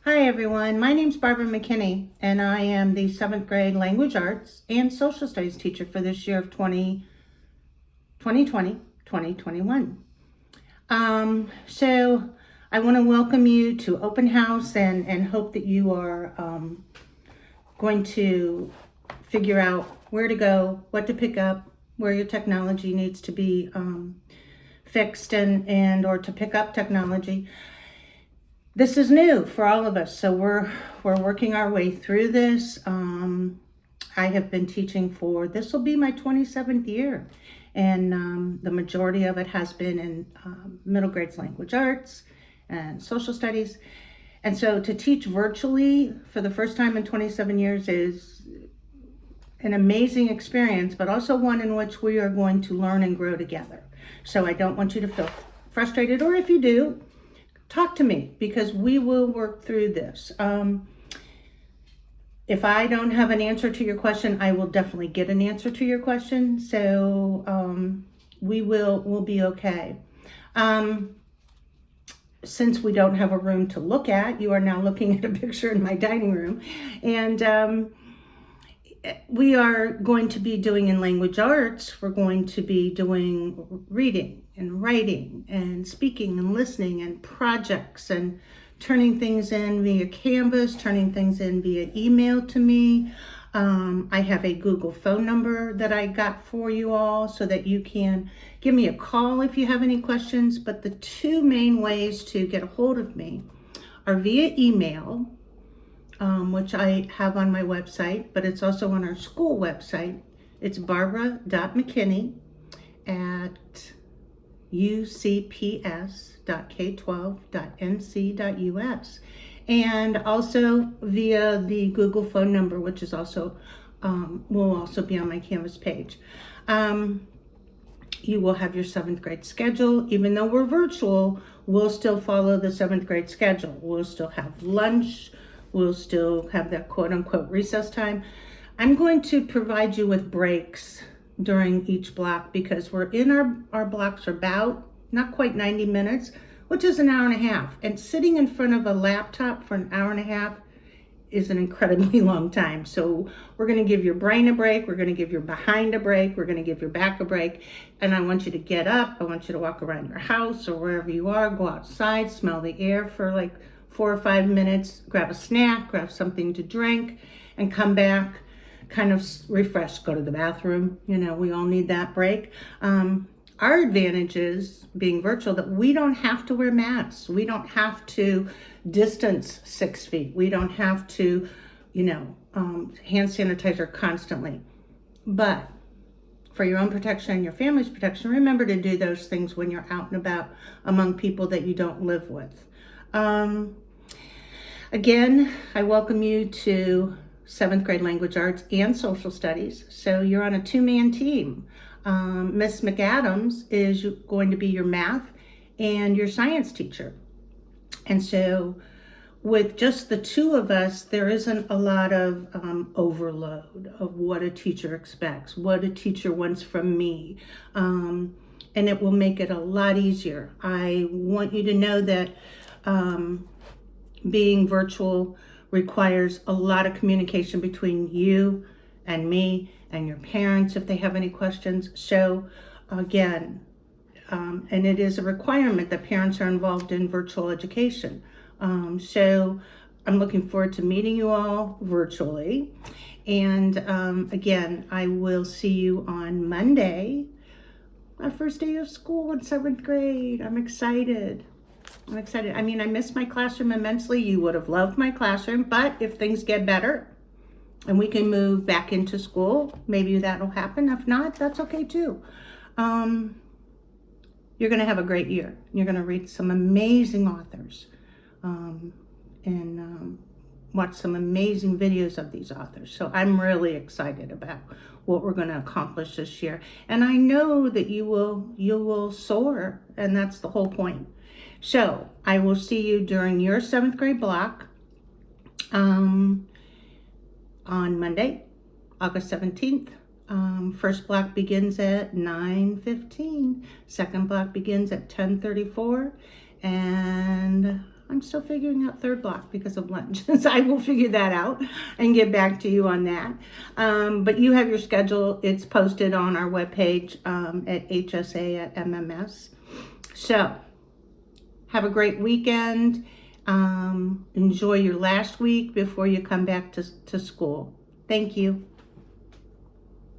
Hi everyone, my name's Barbara McKinney and I am the 7th grade language arts and social studies teacher for this year of 2020-2021. So I want to welcome you to open house and hope that you are going to figure out where to go, what to pick up, where your technology needs to be fixed and or to pick up technology. This is new for all of us, so we're working our way through this. I have been teaching this will be my 27th year, and the majority of it has been in middle grades language arts and social studies. And so to teach virtually for the first time in 27 years is an amazing experience, but also one in which we are going to learn and grow together. So I don't want you to feel frustrated, or if you do, talk to me because we will work through this. If I don't have an answer to your question, I will definitely get an answer to your question. So we'll be okay. Since we don't have a room to look at, you are now looking at a picture in my dining room. And we are going to be doing in language arts, we're going to be doing reading and writing and speaking and listening and projects and turning things in via Canvas, turning things in via email to me. I have a Google phone number that I got for you all so that you can give me a call if you have any questions. But the two main ways to get a hold of me are via email, which I have on my website, but it's also on our school website. It's barbara.mckinney@ucps.k12.nc.us, and also via the Google phone number, which is also will also be on my Canvas page. You will have your 7th grade schedule. Even though we're virtual, we'll still follow the 7th grade schedule. We'll still have lunch. We'll still have that quote unquote recess time. I'm going to provide you with breaks during each block because we're in our blocks are about not quite 90 minutes, which is an hour and a half. And sitting in front of a laptop for an hour and a half is an incredibly long time. So we're going to give your brain a break. We're going to give your behind a break. We're going to give your back a break. And I want you to get up. I want you to walk around your house or wherever you are, go outside, smell the air for like 4 or 5 minutes, grab a snack, grab something to drink, and come back kind of refreshed, go to the bathroom. You know, we all need that break. Our advantage is being virtual that we don't have to wear masks. We don't have to distance 6 feet. We don't have to, hand sanitizer constantly. But for your own protection and your family's protection, remember to do those things when you're out and about among people that you don't live with. Again, I welcome you to 7th grade language arts and social studies. So you're on a 2-man team. Miss McAdams is going to be your math and your science teacher. And so with just the two of us, there isn't a lot of overload of what a teacher expects, what a teacher wants from me. And it will make it a lot easier. I want you to know that being virtual requires a lot of communication between you and me and your parents if they have any questions. So again, and it is a requirement that parents are involved in virtual education. So I'm looking forward to meeting you all virtually. And again, I will see you on Monday, our first day of school in 7th grade. I'm excited. I mean, I miss my classroom immensely. You would have loved my classroom, but if things get better and we can move back into school, maybe that'll happen. If not, that's okay too. You're going to have a great year. You're going to read some amazing authors and watch some amazing videos of these authors. So I'm really excited about what we're going to accomplish this year. And I know that you will soar, and that's the whole point. So I will see you during your 7th grade block on Monday, August 17th. First block begins at 9:15. Second block begins at 10:34. And I'm still figuring out third block because of lunch. So I will figure that out and get back to you on that. But you have your schedule. It's posted on our webpage at HSA at MMS. So have a great weekend. Enjoy your last week before you come back to school. Thank you.